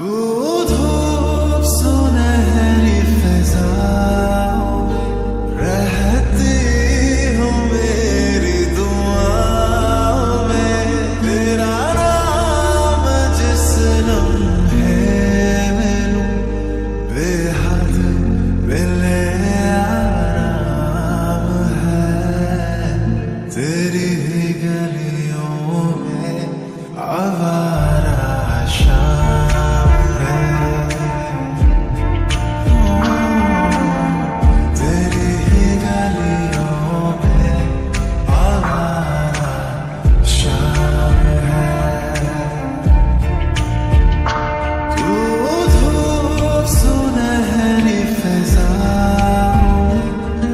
धूप सुनहरी फिजाओं में रहती हो मेरी दुआओं में, तेरा नाम जिस लम्हे मिलूं बेहद मिले आराम है, तेरी ही गलियों में आवारा शाम है, तेरी ही गलियों में आवारा शाम है। तू धूप सुनहरी फिजाओं में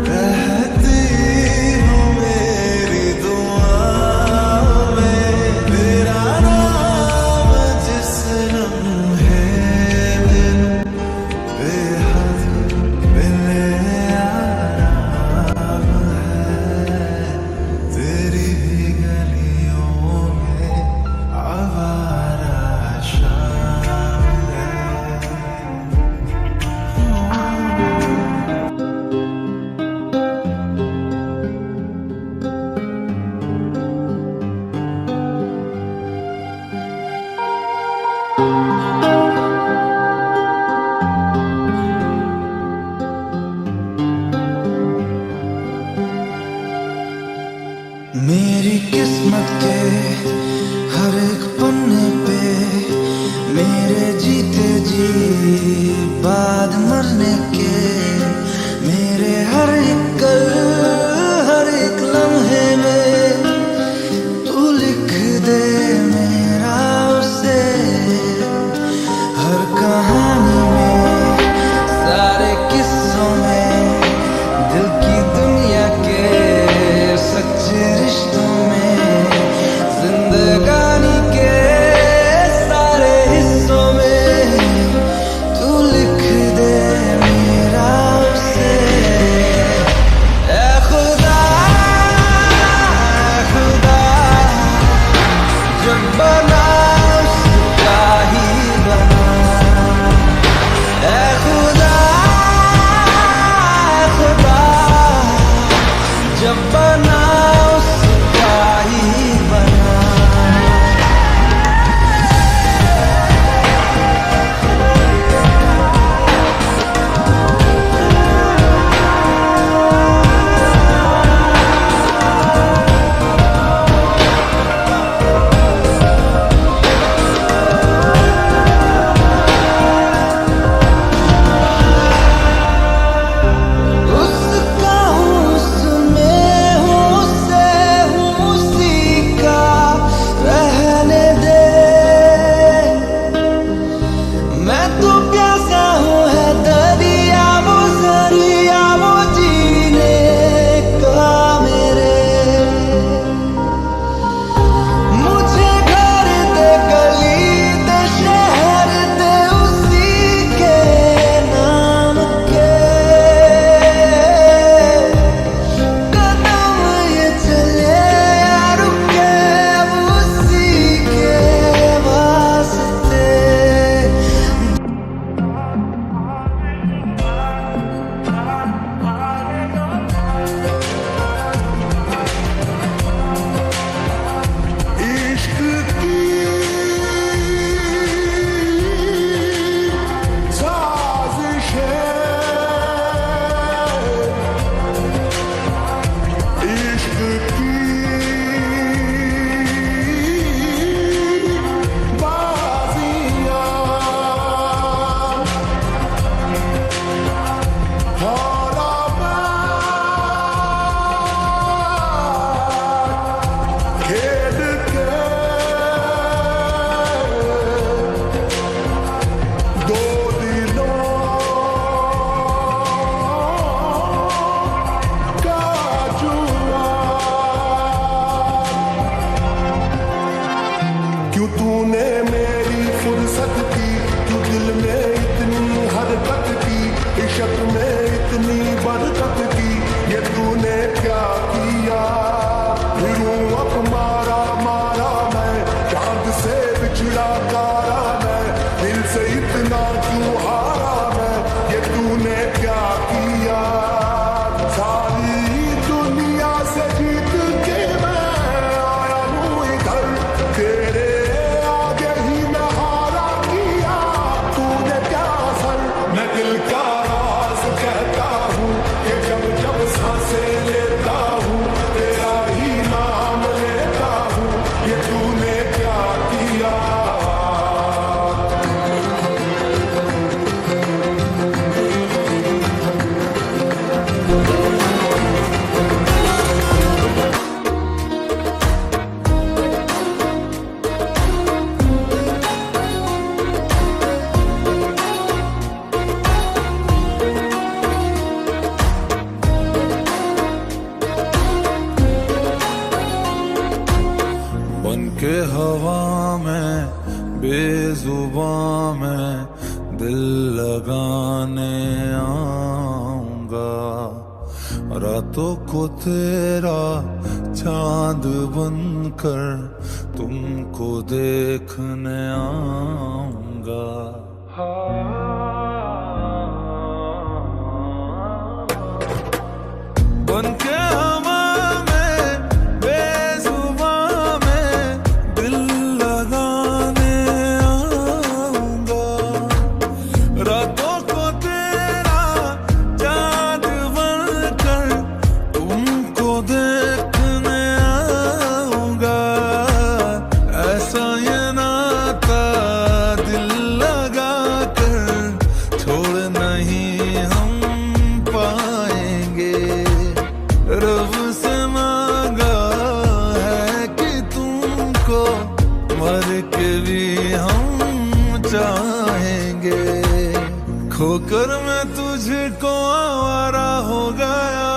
रहती हो मेरी दुआओं में, तेरा नाम जिस लम्हे मिलूं बेहद मिले आराम है, तेरी ही गलियों में आवारा शाम है। मेरी किस्मत के हर एक पन्ने पे मेरे जीते जी बाद मरने के, मेरे हर एक कल हर एक लम्हे में तू लिख दे मेरा उसे, हर कहानी में सारे किस्सों में दिल की दुनिया के सच्चे रिश्तों में, जिंदगानी के सारे हिस्सों में तू लिख दे मेरा उसे। ऐ खुदा खुदा जब बना उसका ही बना, ऐ खुदा खुदा जब बना उसका ही बना। उसका हूँ उसमें हूँ उससे हूँ उसी का रहने दे, मैं तो प्यासा हूँ है दरिया वो जरिया वो जीने का मेरे, मुझे घर दे गली दे शहर दे उसी के नाम के, कदम ये चले या रुके अब उसी के वास्ते। मैं दिल लगाने आऊंगा, रातों को तेरा चांद बनकर तुमको देखने आऊंगा। बनके हवा में बेजुबां में दिल लगाने आऊंगा, रातों को तेरा चाँद बनकर तुमको देखने आऊंगा। ऐसा ये नाता दिल लगा कर छोड़ नहीं हम पाएंगे, रब से मांगा है कि तुमको मर के भी हम चाहेंगे। खोकर मैं तुझको आवारा हो गया,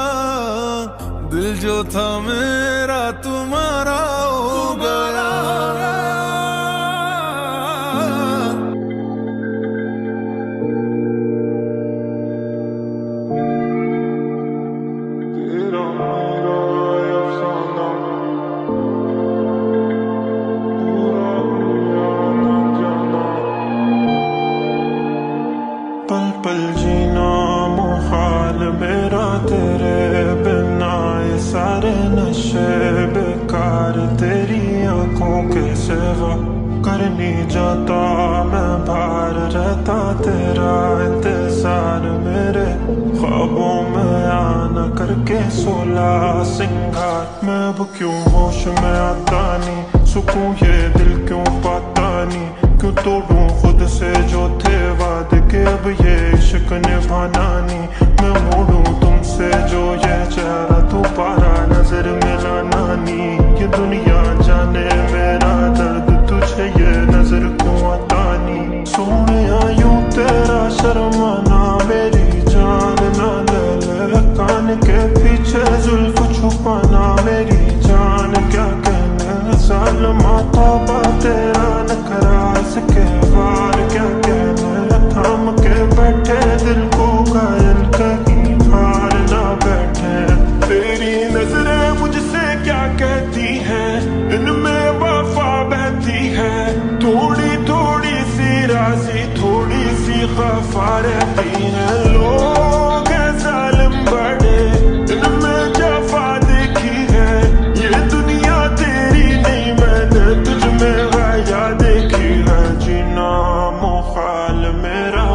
दिल जो था मेरा तुम्हारा हो गया। पल पल जीना मुहाल मेरा तेरे बिना, ये सारे नशे बेकार तेरी आंखों के सिवा। करनी जाता मैं बाहर रहता तेरा इंतजार, मेरे ख्वाबों में आना करके 16 सिंगार। मैं अब क्यों होश में आता नहीं, सुकून ये दिल क्यों पाता नहीं, क्यों तोड़ूं खुद से जो थे वादे के अब ये इश्क निभाना नहीं। मैं मोड़ूं तुमसे जो ये चेहरा दोबारा नजर मिलाना नहीं। ये दुनिया जाने मेरा दर्द तुझे ये नजर क्यों आता नहीं। सोनिया यूं तेरा शर्माना मेरी जान ना ले ले, कान के पीछे जुल्फ छुपाना मेरी जान क्या कहने। जालिमा तौबा तेरा नखरा इसके बार क्या कहने। थाम के बैठे दिल को घायल कहीं हार ना बैठे। तेरी नजरें मुझसे क्या कहती हैं, इनमें वफा बहती है। थोड़ी थोड़ी सी राज़ी थोड़ी सी खफा रहती है। लोग हैं जालिम बड़े, इनमें जफा देखी है। ये दुनिया तेरी नहीं मैंने तुझ में गाया देखी है। जीना मुहाल मेरा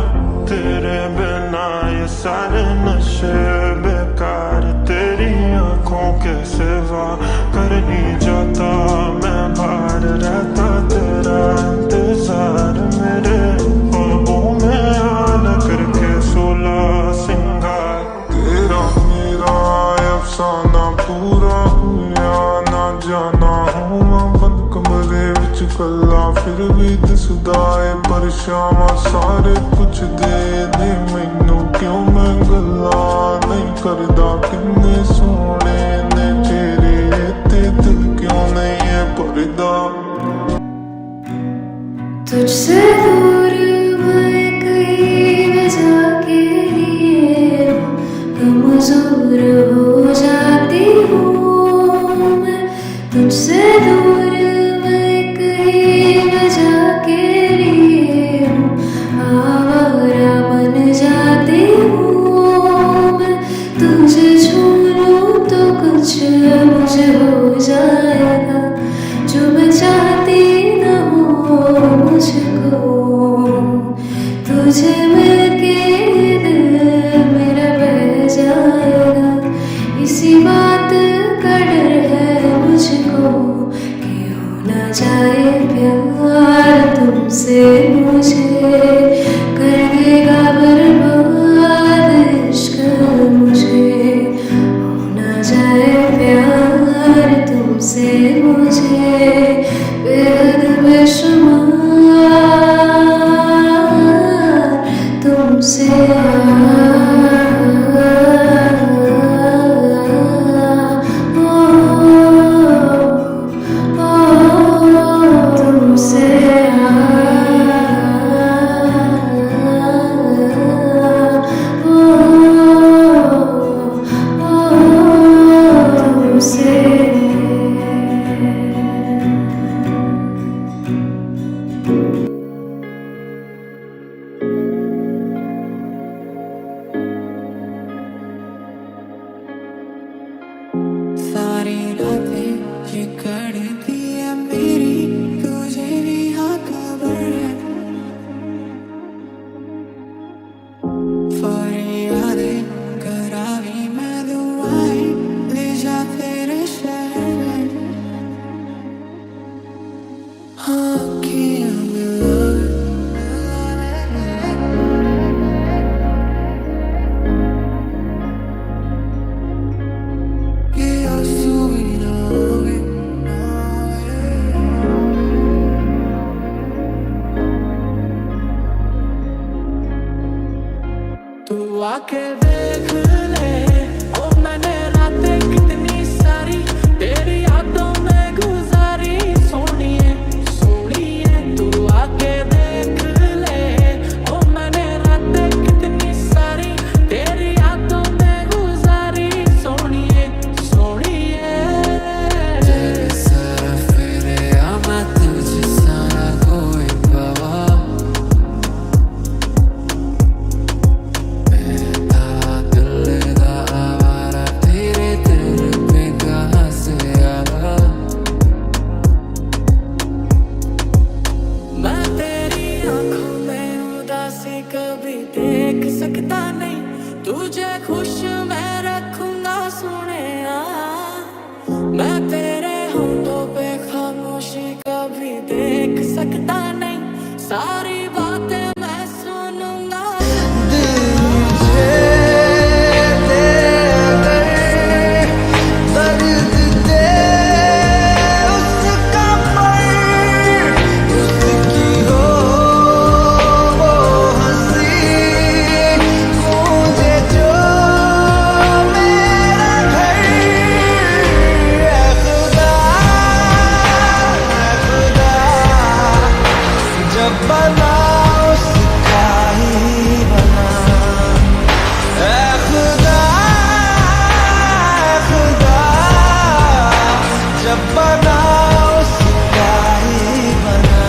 तेरे बिना, ये सारे नशे बेकार तेरी आंखों के सिवा। करनी जाता मैं बाहर रहता तेरा इंतजार, मेरे ख्वाबों में आना करके 16 सिंगार। तेरा मेरा अफसाना पूरा हुआ ना जाना, हूँ बंद कमरे विच कला फिर भी दिसदा है परछावां। सारे कुछ दे दे मैनू क्यों मैं गल्ला नहीं करदा। किन्ने सोने ने तेरे ते दिल क्यों नहीं है भरदा। तुझसे दूर मैं कहीं वजह के लिए कमजोर हो जाती हूँ। मैं तुझसे दूर मैं कहीं वजह के लिए आवारा बन जाती हूँ। मैं तुझे छू लूँ तो कुछ मुझे हो जाएगा, जो मैं चाहती न हो मुझको। तुझे मिलके दिल मेरा बह जाएगा, इसी बात का डर है मुझको कि हो ना जाए प्यार तुमसे मुझे। कर देगा बर्बाद इश्क मुझे, हो ना जाए प्यार तुमसे मुझे। बेहद बेशुमार तू आके देख ले ओ मैंने रातें कितनी सारी तेरी यादों में गुजारी सोनिए सोनिए तू आके देख ले ओ मैंने रातें कितनी सारी तेरी यादों में गुजारी सोनिए सोनिए जैसा फिर मैं तुझसा कोई गवा कभी देख सकता नहीं तुझे खुश मैं रखूंगा सुने मैं तेरे होठों पे खामोशी कभी देख सकता नहीं सारी बातें मैं सुनूंगा बना उसका ही बना ऐ खुदा जब बना उसका ही बना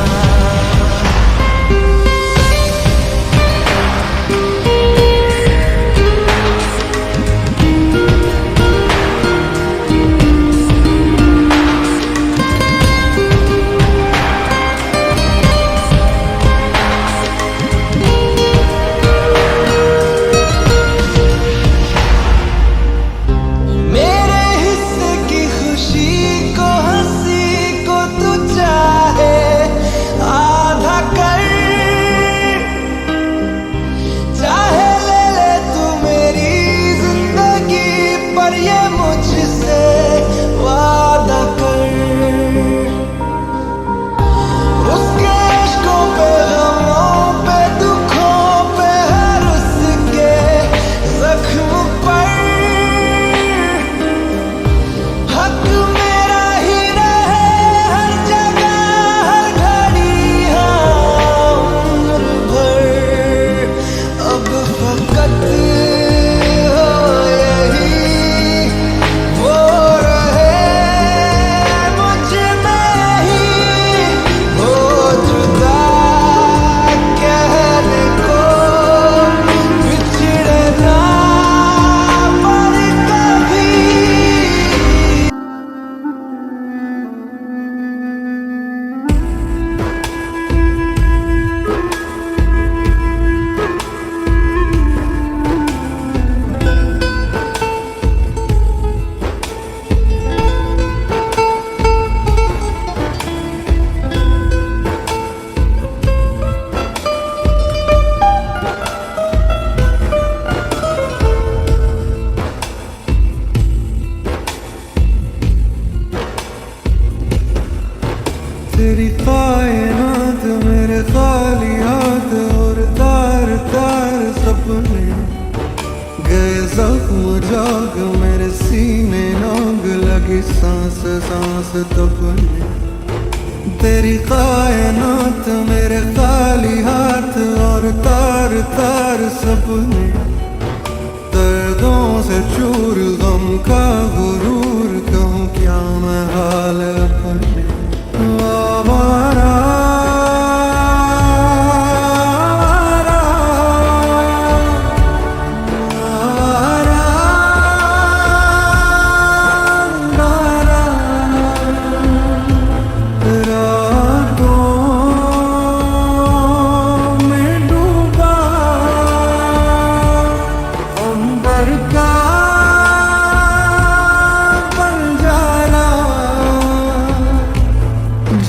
तेरी कायनात मेरे खाली हाथ और तार तार सपने गए जख्म जाग मेरे सीने नाग लगी सांस सांस तपने तेरी कायनात मेरे खाली हाथ और तार तार सपने दर्दों से चूर गम का गुरूर कहूँ क्या मैं हाल अपने आवारा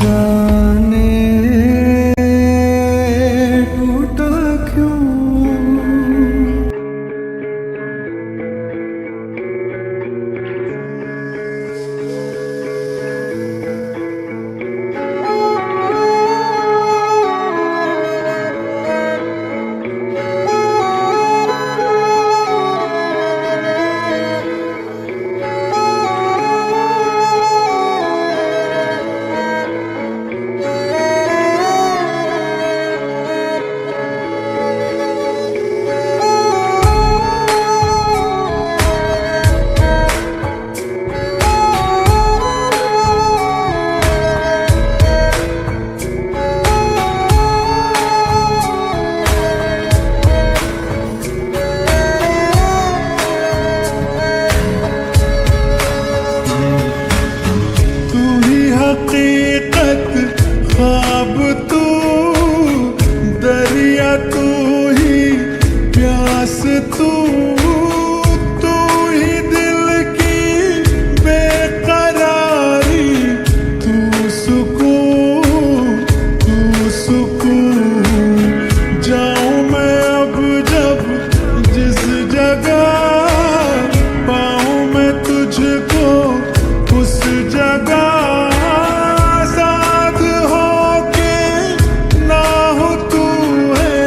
जा तू ही प्यास, तू ही दिल की बेकरारी, तू सुकून, तू सुकून। जाऊं मैं अब जब जिस जगह, पाऊं मैं तुझको उस जगह, साथ हो के ना हो तू है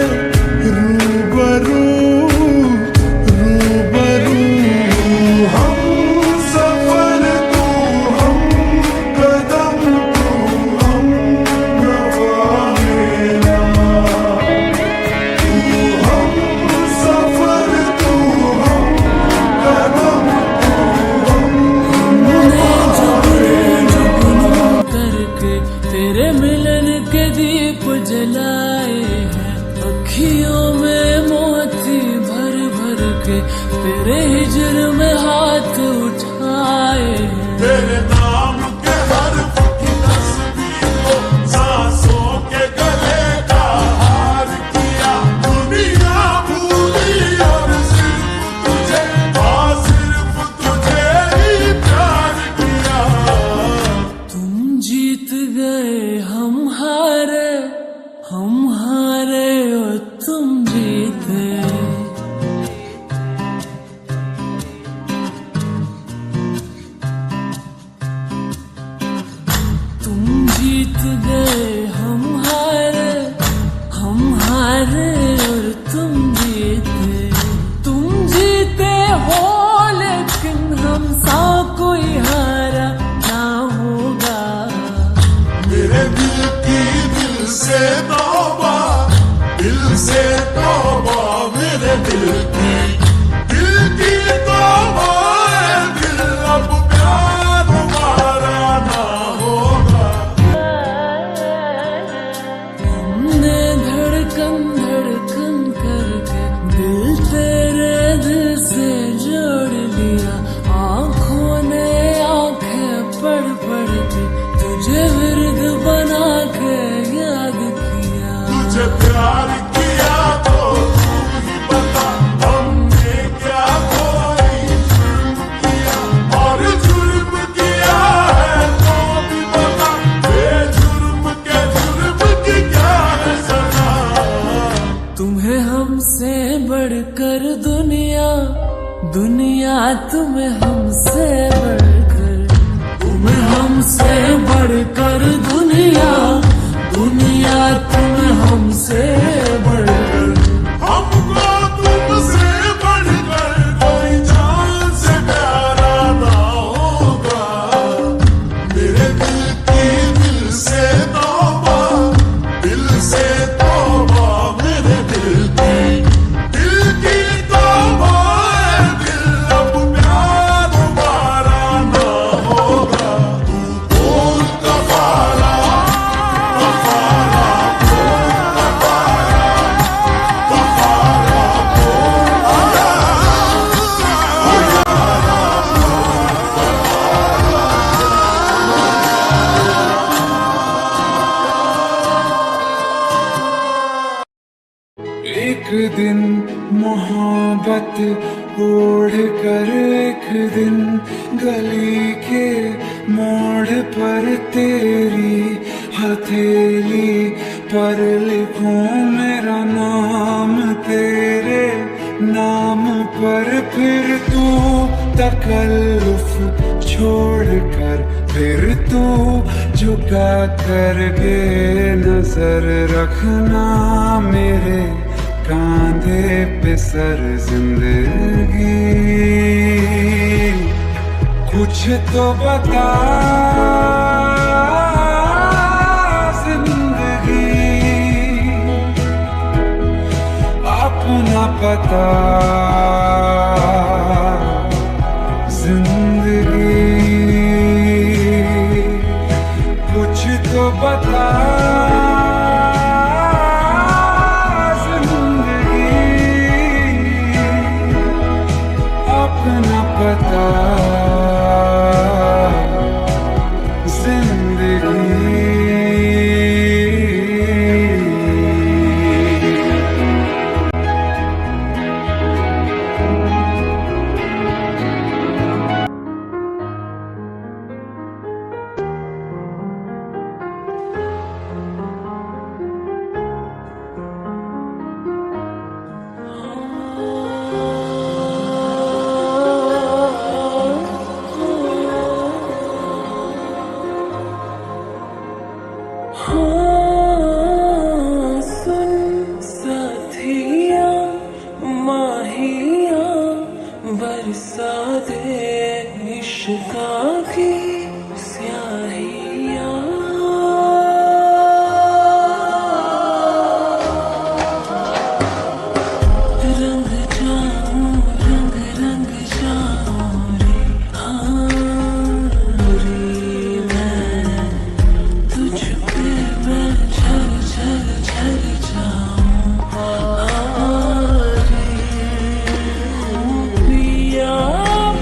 रूबरू, रूबरू। हम सफर तू, हम कदम तू, हम नवा मेरा, तू हम सफर तू, हम कदम तू, हम करके तेरे मिलन के दीप जलाए हैं, अखियों में मोती भर भर के तेरे हिजर में हाथ उठाए हैं। तेरे नाम के हर्फ की तस्वीर को सांसों के गले का हार किया, दुनिया भूली और सिर्फ तुझे, हाँ सिर्फ तुझे ही प्यार किया। तुम जीत गए हम हारे और तुम जीते। तुम जीत गए हम हारे और तुम जीते। तुम जीते हो लेकिन हम सा कोई हारा ना होगा। मेरे दिल की दिल से तौबा, दिल से तौबा, मेरे दिल की तौबा, दिल अब प्यार हमारा ना होगा। हमने धड़कन धड़कन करके दिल तेरे दिल से जोड़ लिया, आँखों ने आँखें पढ़ पढ़ के तुझे विरद बना के याद किया। तुझे प्यार किया तो तू ही बता, हमने क्या कोई जुर्म किया, और जुर्म किया है तो भी बता, बेजुर्म के जुर्म की क्या है सजा। तुम्हें हमसे बढ़कर दुनिया तुम्हें हमसे बढ़कर, तुम्हें हमसे बढ़कर दुनिया तुम्हें हमसे बढ़कर। हमको तुमसे बढ़कर कोई जान से प्यारा ना होगा। मेरे दिल की दिल से तौबा, दिल से तौबा, मेरे दिल की तौबा, दिल अब प्यार हमारा ना होगा। तू बोल कफारा, कफारा बोल, कफारा, कफारा एक दिन मोहब्बत ओढ़ कर, एक दिन गली के मोड़ पर तेरी हथेली पर लिखूं मेरा नाम तेरे नाम पर। फिर तू तकल्लुफ छोड़ कर, फिर तू झुका करके नजर रखना मेरे कांधे पे सर। जिंदगी कुछ तो बता, जिंदगी अपना पता, जिंदगी कुछ तो बता, जिंदगी अपना पता, जिंदगी। बरसा दे इश्क़ा की स्याहियाँ रंग जाऊं रंग रंग जाऊं रे रे मैं तुझ पे मैं झर झर झर जाऊं रे पिया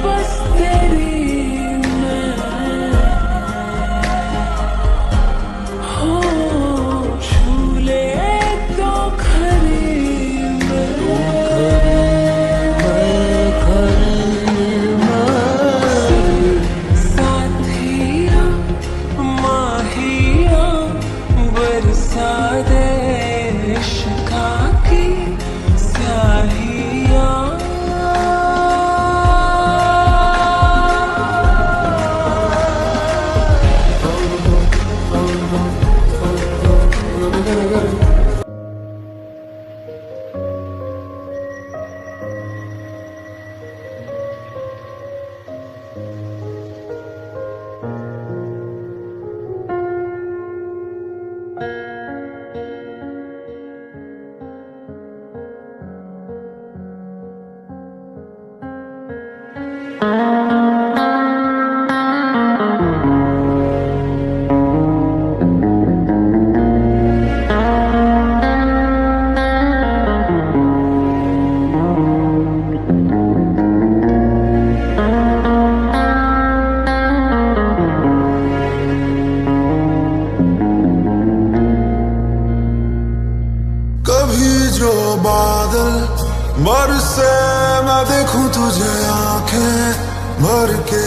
बस तेरी मैं हो झूले तो खरी साथिया माहिया बरसा दे इश्क़ा की स्याहियाँ कभी जो बादल बरसे मैं देखूं तुझे आंखें भर के,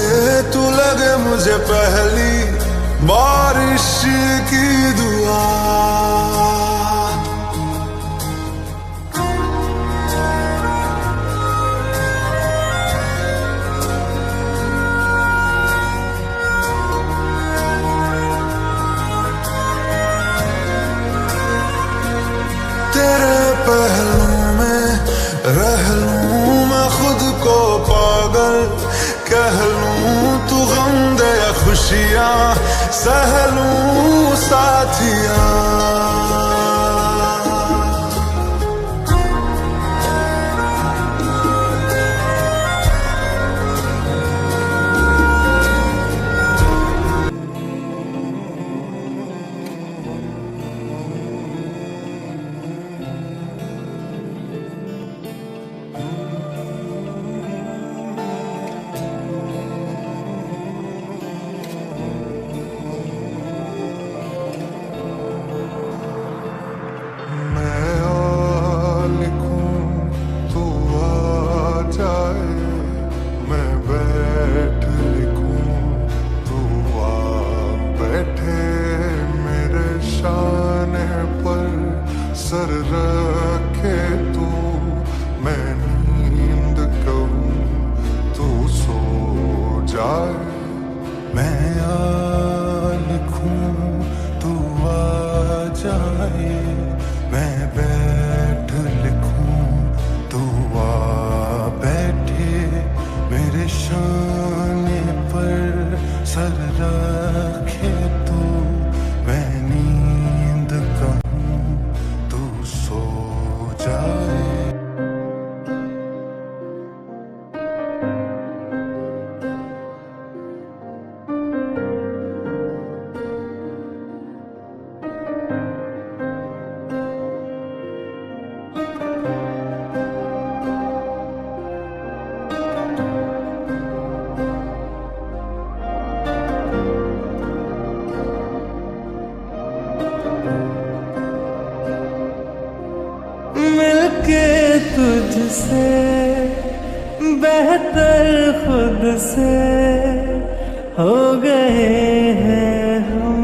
तू लगे मुझे पहली बारिश की दुआ। तेरे पहलू में रह लूं मैं खुद को पागल, कह लूं तू गम दे या खुशियां सह लूं साथिया। सर रखे तू मैं नींद कहूँ तू सो जाए, मैं लिखूं तू आ जाए, मैं बैठ लिखूं तू आ बैठे मेरे शाने पर सर रखे तू मैं नींद कहूँ तू सो जाए। मिलके तुझसे बेहतर खुद से हो गए हैं हम,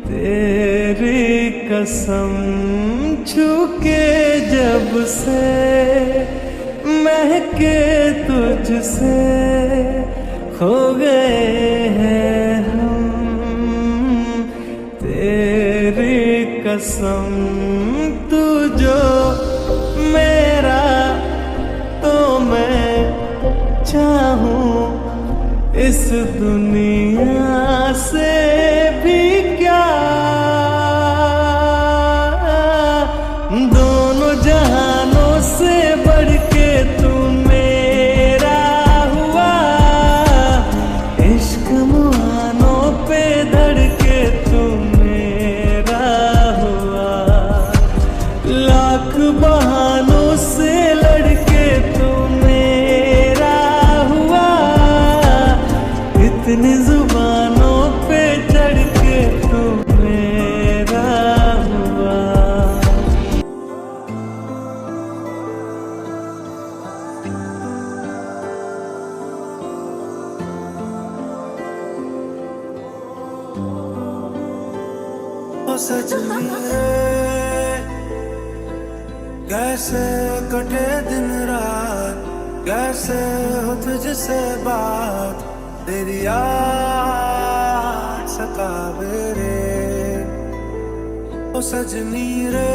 तेरी कसम छू के जब से महके तुझसे खो गए हैं हम, तेरी कसम तू जो मेरा तो मैं दोनों जहानों से बढ़ के तू मेरा हुआ, इश्क मुहानों पे धड़ के तू मेरा हुआ, लाख बहानों से लड़के तू मेरा हुआ, इतनी जुबानों पे चढ़ के तू मेरा हुआ। ओ सजनी कैसे कटे दिन रात, कैसे हो तुझसे बात, तेरी याद सतावे रे। ओ सजनी रे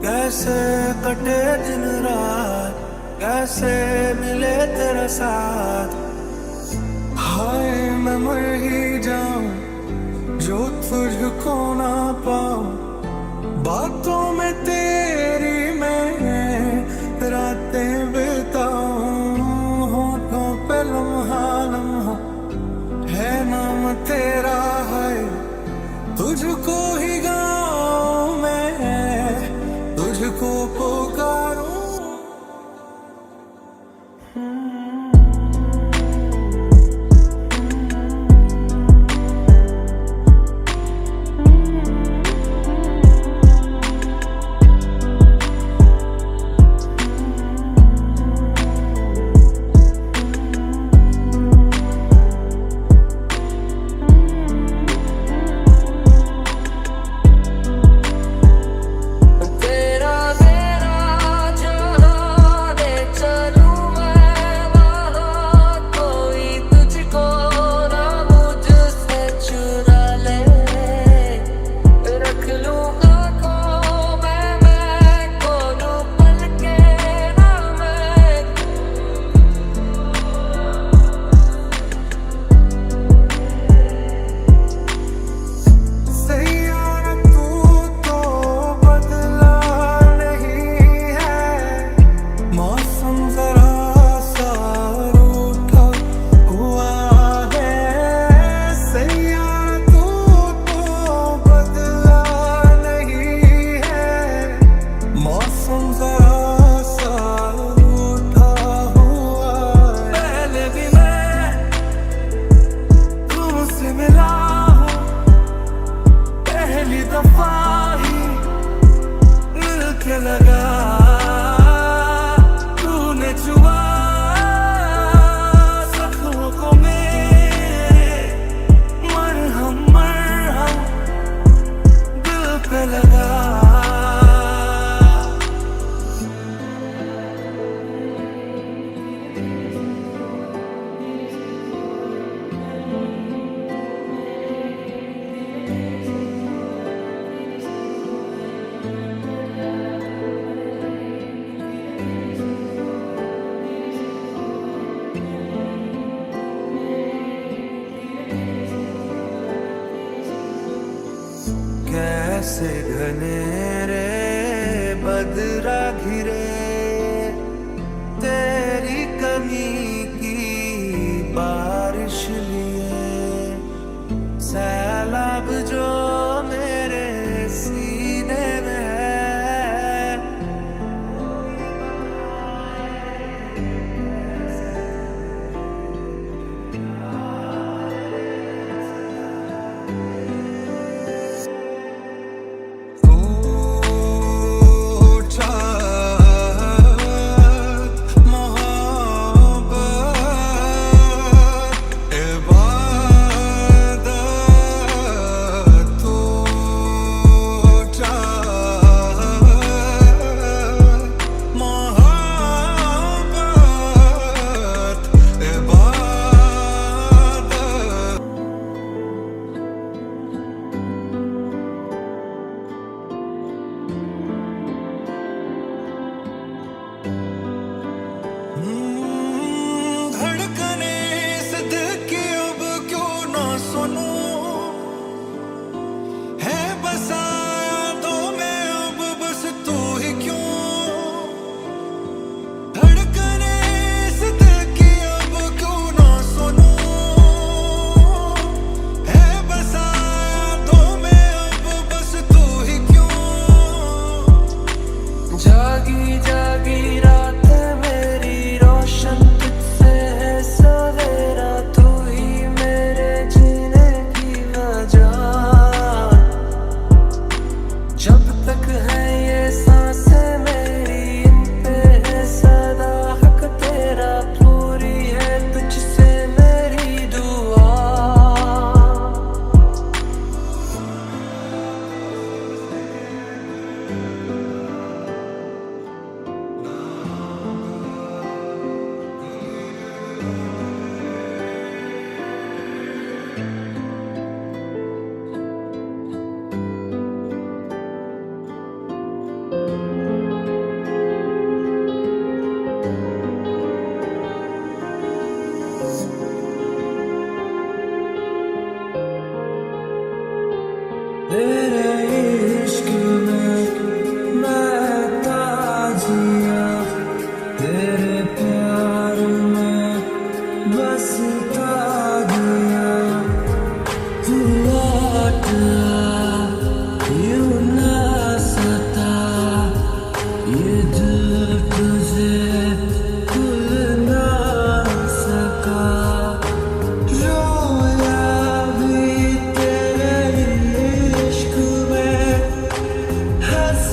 कैसे कटे दिन रात, कैसे मिले तेरा साथ। हाय मैं मर ही जाऊं जो तुझको ना पाऊं, बातों में तेरी मैं रातें बिताऊं, होठों पे लम्हा लम्हा है नाम तेरा है, तुझको ही गाऊं मैं, तुझको पुकारूं। कैसे घनेरे बदरा घिरे तेरी कमी की बारिश लिए, सैलाब जो मेरे सीने में है,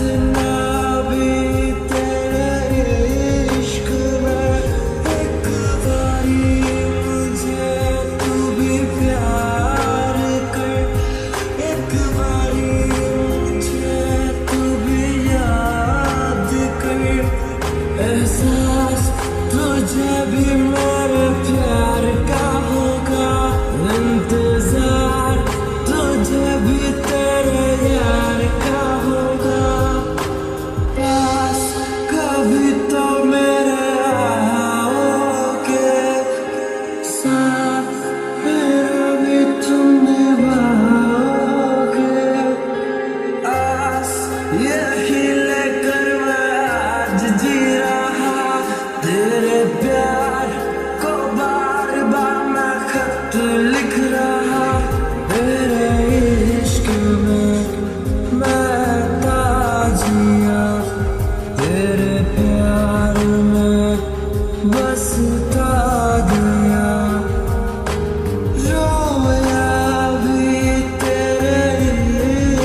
हंसना भी तेरे इश्क में, एक बारी मुझे तू भी प्यार कर, एक बारी मुझे तू भी याद कर। एहसास तुझे भी मेरे प्यार का होगा, इंतजार तुझे भी तेरे यार का होगा। पास कभी तो मेरे आओगे, साथ मेरा भी तुम निभाओगे। आस यही लेकर मैं आज जी रहा, तेरे प्यार को बार बार मैं खत लिख रहा। तेरे इश्क में मैं ताजिया, तेरे प्यार में बसता गया। रोया भी तेरे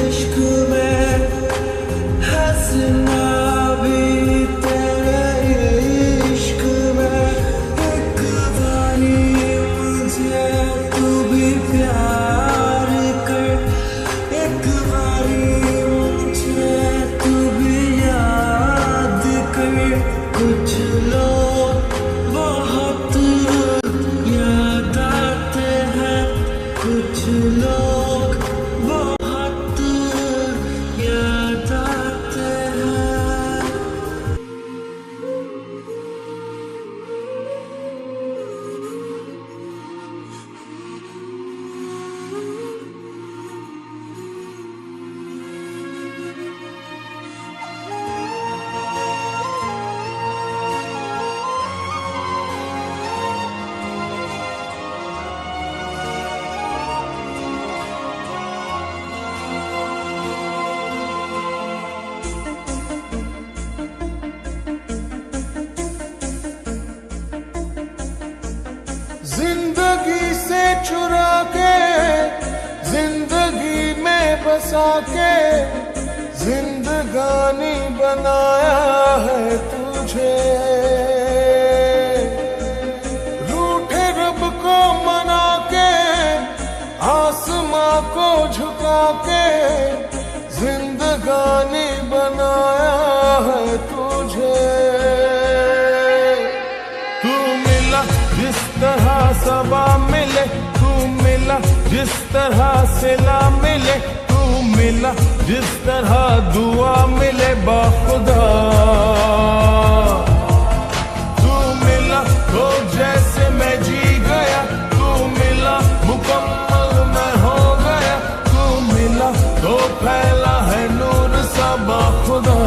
इश्क में, हंसना भी तेरे इश्क में। एक बारी मुझे तू भी प्यार कर, एक बारी मुझे तू भी याद कर। कुछ लोग बहुत याद आते हैं, कुछ लोग बहुत याद आते हैं। जिंदगी से चुरा के, जिंदगी में बसा के, जिंदगानी बनाया है तुझे। रूठे रब को मना के, आसमां को झुका के, जिंदगानी बनाया है तुझे। तू मिला जिस तरह सबा मिले, तू मिला जिस तरह सिला मिले, तू मिला जिस तरह दुआ मिले बाखुदा। तू मिला तो जैसे मैं जी गया, तू मिला मुकम्मल मैं हो गया, तू मिला तो फैला है नूर सा बाखुदा।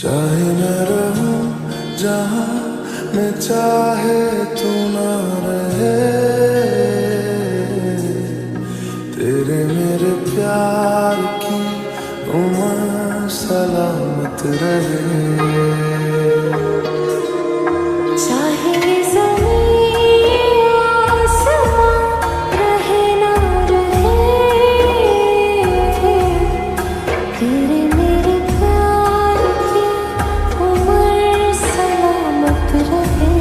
चाहे मैं रहूं जहां मैं चाहे तू ना रहे, तेरे मेरे प्यार की उम्र सलामत रहे। चाहे ये ज़मीं आसमां रहे ना रहे, तेरे मेरे प्यार की उम्र सलामत रहे।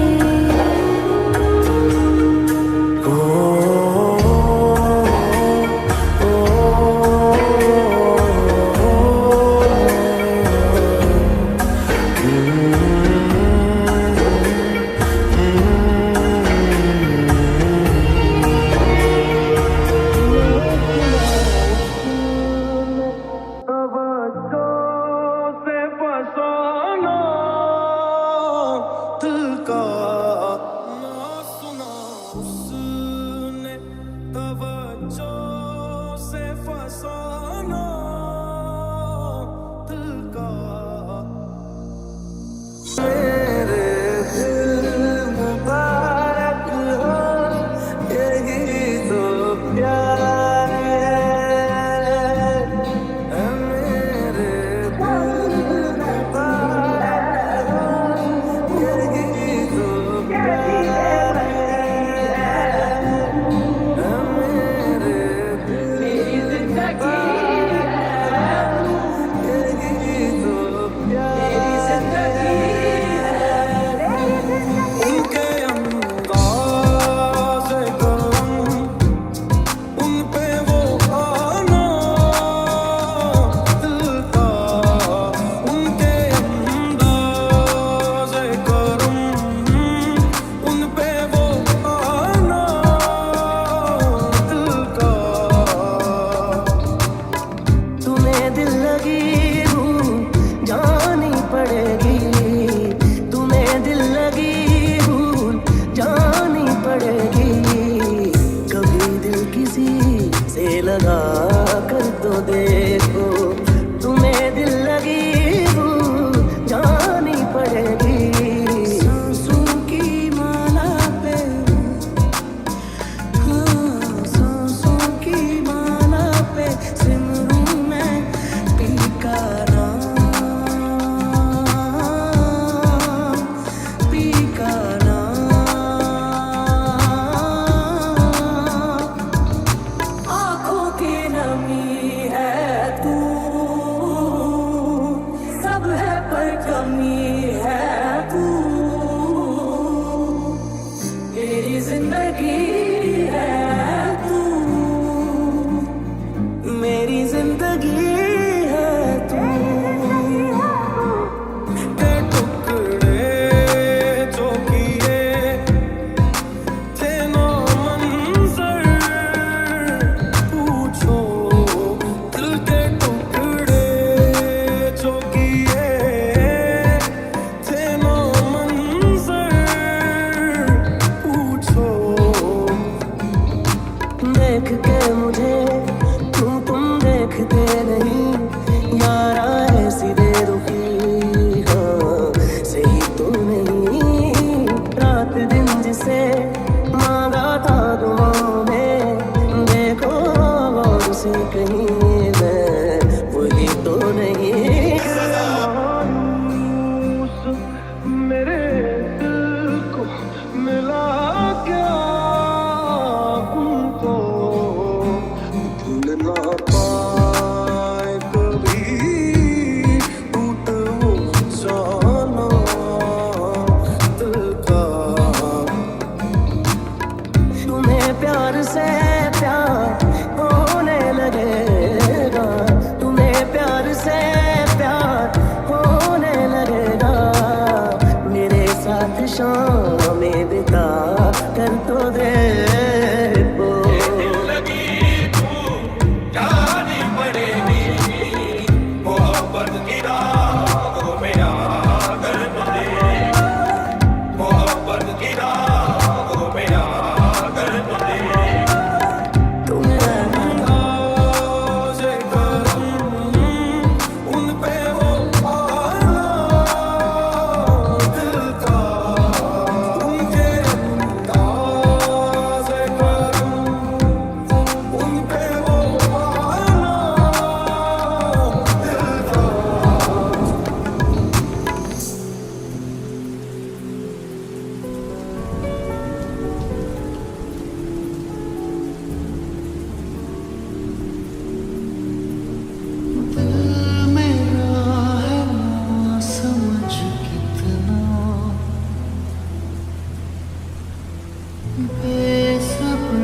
बेसब्र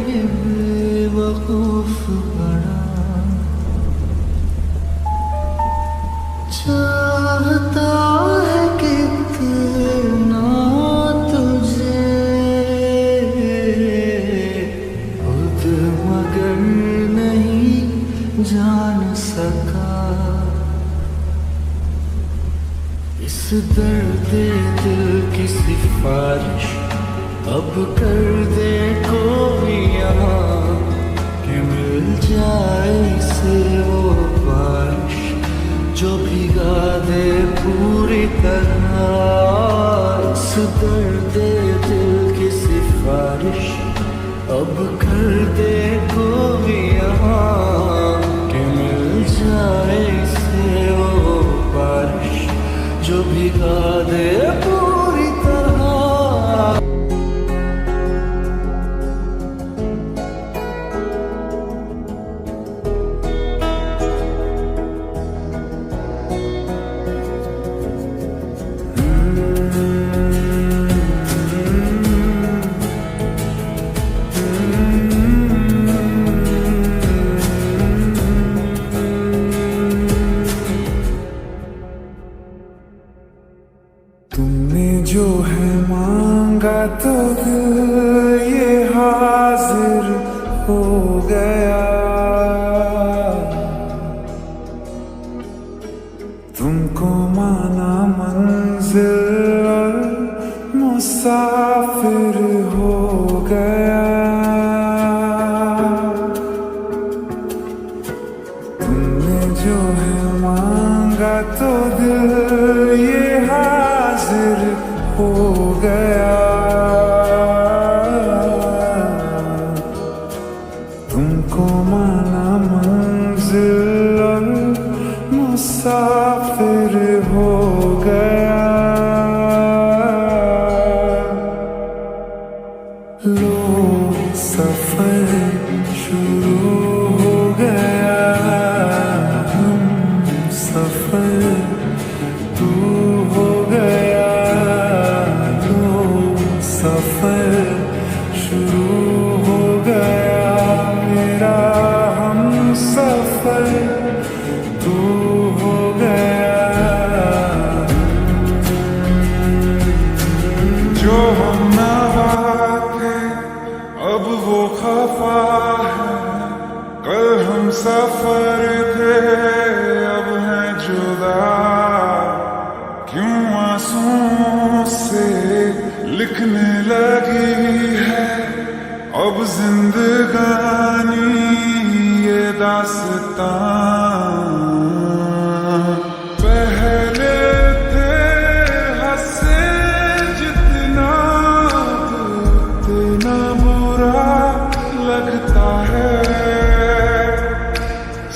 ये बेवकूफ बड़ा चाहता है कितना तुझे खुद मगर नहीं जान सका इस दर्द दिल की सिफारिश अब कर दे कोई यहाँ कि मिल जाए इसे वो बारिश जो भिगा दे पूरी तरह इस दर्द दिल की सिफारिश अब कर दे कोई यहाँ कि मिल जाए इसे वो बारिश जो भिगा दे पूरी तरह तुमने जो है मांगा तो दिल ये हाजिर हो गया तुमको माना मंजिल और मुसाफिर हो गया तुमने जो है मांगा तो दिल ये हाजिर हो गया तुमको माना मंजिल और मुसाफिर हो गया लो सफर शुरू हो गया हम सफर तू हो गया लो सफर शुरू हो गया मेरा हम सफर तू हो गया जो हम नवा थे अब वो खफा है कल हम सफर थे अब हैं जुदा क्यों आंसुओं से लिखने लगी है अब जिंदगानी ये दास्तां पहले थे हंसे जितना उतना बुरा लगता है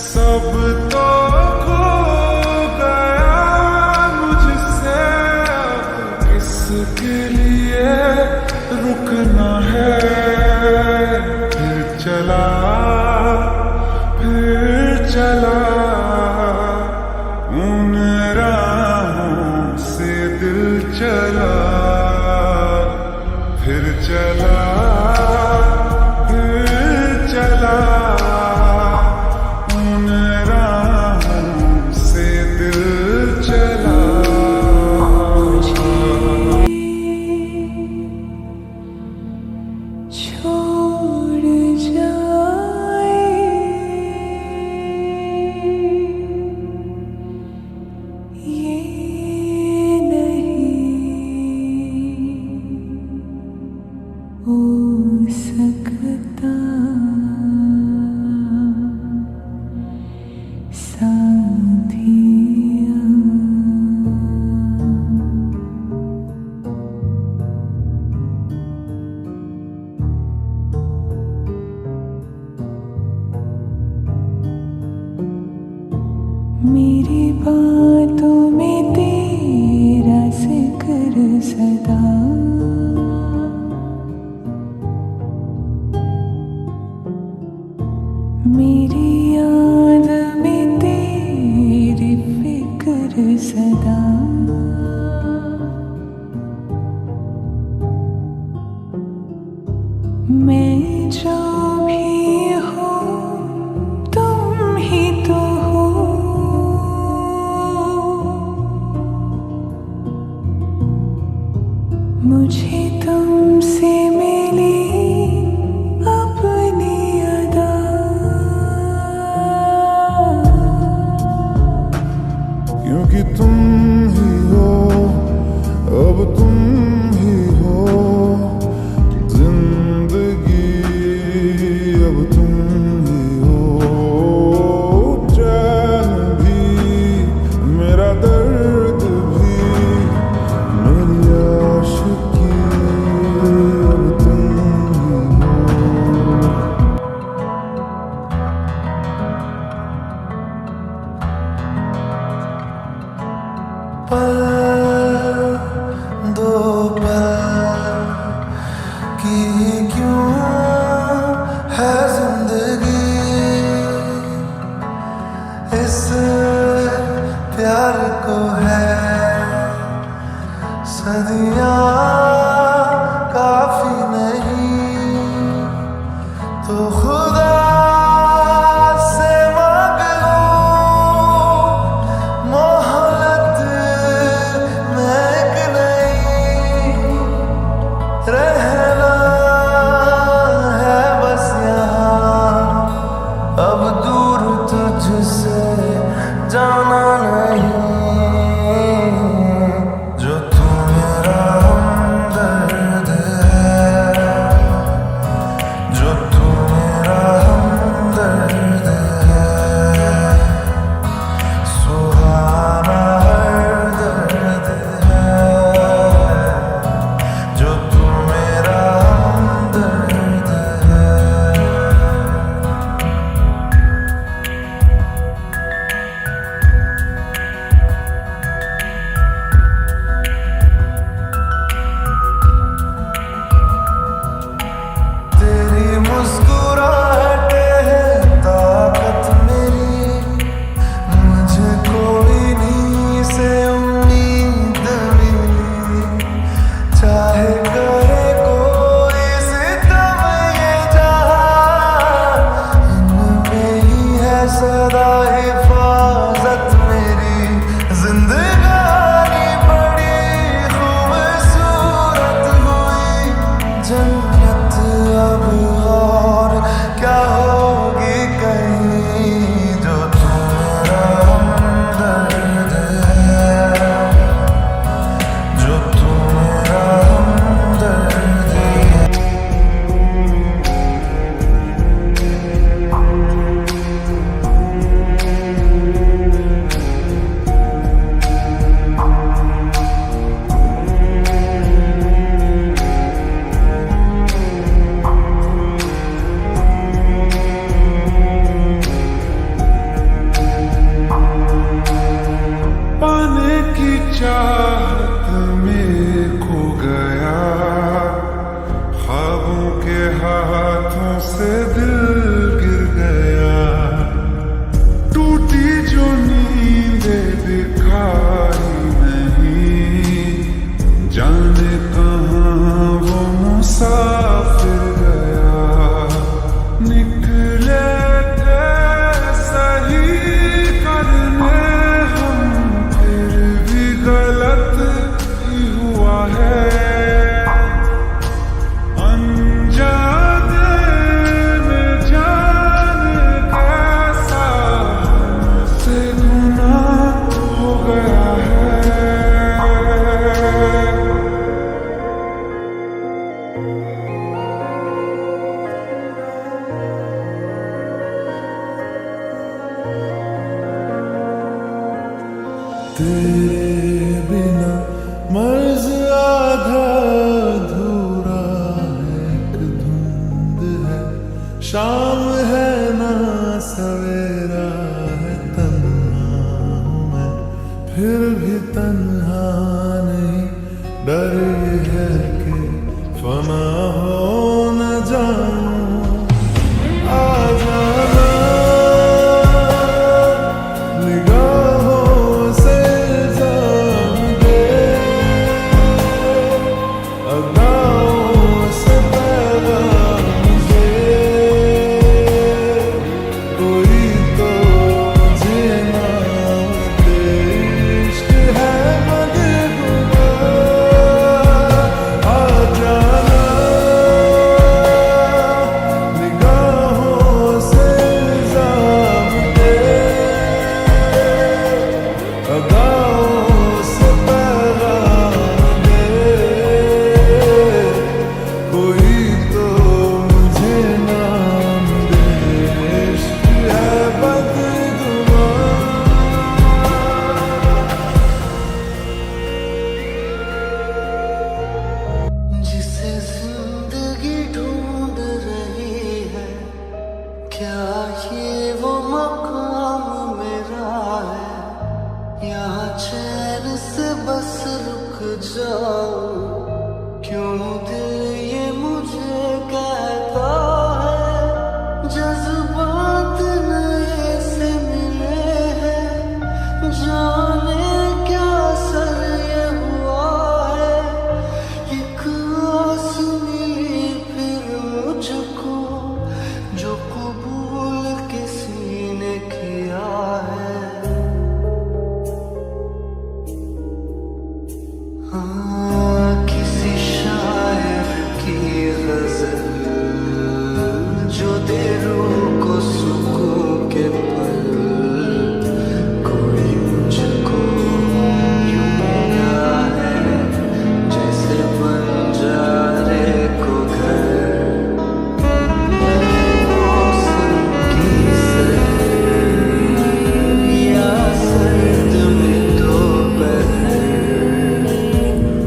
सब तो खो गया मुझसे अब किसके लिए रुकना है फिर चला उन राहों से दिल चला फिर चला उन राहों से दिल चला छोड़ जाए ये नहीं हो सकता मेरी बातों में तेरा जिक्र सदा मैं जो भी हूँ तुम ही तो हो। मुझे तुमसे मिली अपनी अदा, क्योंकि तुम ही हो, अब तुम ही हो जिंदगी, अब तुम ही हो चैन भी, मेरा दर्द भी, मेरी आशिकी, अब तुम ही हो। पल दो पल की क्यों है जिंदगी, इस प्यार को है सदियां काफी नहीं, तो खुदा से मांग लो मोहब्बत में एक नहीं, रहना है बस यहाँ, अब दूर तुझसे जाना नहीं, जो तू मेरा हमदर्द है, जो तू मेरा हमदर्द है, सुहाना हर दर्द है, जो तू मेरा हमदर्द है। तेरी मुस्कुराहट है ताकत मेरी, मुझे कोई नी से उम्मीद मिली, चाहे करे कोई सितम ये जहां, इनमें ही है सदा हिफाजत मेरी, जिंदगानी बड़ी खूबसूरत हुई, जन्नत अब और क्या होगी कहीं, जो तू मेरा हमदर्द है, जो तू मेरा हमदर्द है। पाने की चाहत में खो गया, ख्वाबों के हाथों से दिल गिर गया, टूटी जो नींदें दिखाई नहीं, जाने कहाँ वो मुसाफिर गया, निकले थे सही करने हम, फिर भी गलत ही हुआ है, अनजाने में जाने कैसा हमसे गुनाह हो गया है। तेरे बिना मर्ज आधा अधूरा है, एक धुंध है शाम है ना सवेरा है, तन्हा हूँ मैं फिर भी तन्हा नहीं, डर ये है कि फना हो न जाऊं, आ जाना निगाहों से इल्जाम दे, अदाओं से पैगाम जाऊं, क्यों दिल ये मुझे कहता है, जज्बात नए से मिले हैं, जाने क्या सर ये हुआ है, एक आस मिली फिर मुझको, जो कबूल किसी ने किया है। किसी शायर की गजल जो दे रूह को सुकून के पल, कोई मुझको यूं मिला है जैसे बंजारे को घर, मौसम की सर्द या सर्द में दोपहर,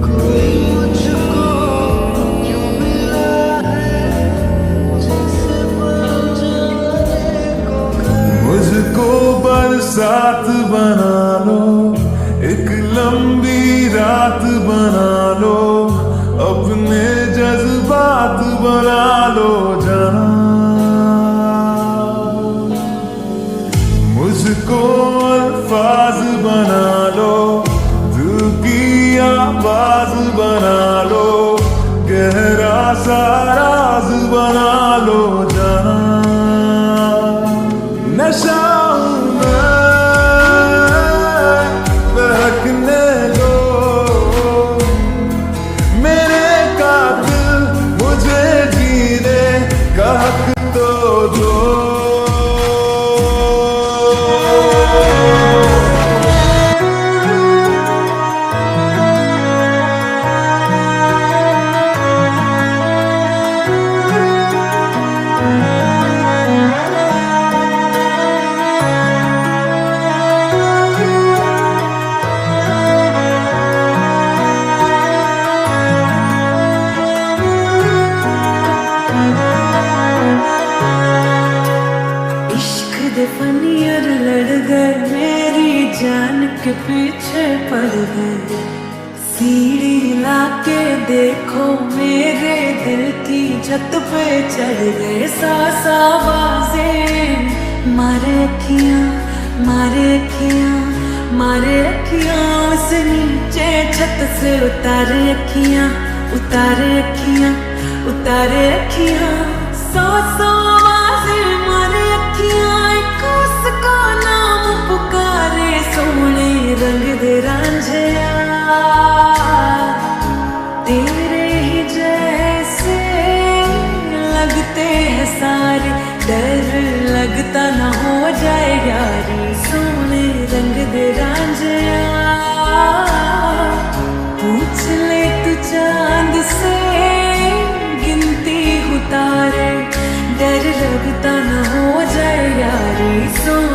कोई मुझको यूं मिला है जैसे बंजारे को घर। मुझको बरसात बना लो, एक लंबी रात बना लो, अपने जज्बात बना लो जाना। मुझको अल्फाज बना लो, दिल की आवाज बना लो, गहरा सा राज बना लो जाना। नशा हूं मैं, बहकने दो मेरे कातिल, मुझे जीने का हक तो दो। इश्क दे फनियर लड़ गए, मेरी जान के पीछे पड़ गए, सीढ़ी लाके देखो मेरे दिल की छत पे चढ़ गए, सासा बाजे मारे अखियां, मारे अखियां, मारे अखियां, उस नीचे छत से उतारे अखियां, उतारे अखियां, उतारे अखियां, सौ सौ आवाज़े मारे अखियां, एक उसका नाम पुकारे, सोने रंग दे रांझिया, तेरे ही जैसे लगते हैं सारे, डर लगता ना हो जाए यारी, सोने रंग दे रांझिया, पूछ ले तू चांद से गिनती हूँ तारे, डर लगता ना हो जाए यारी, सोने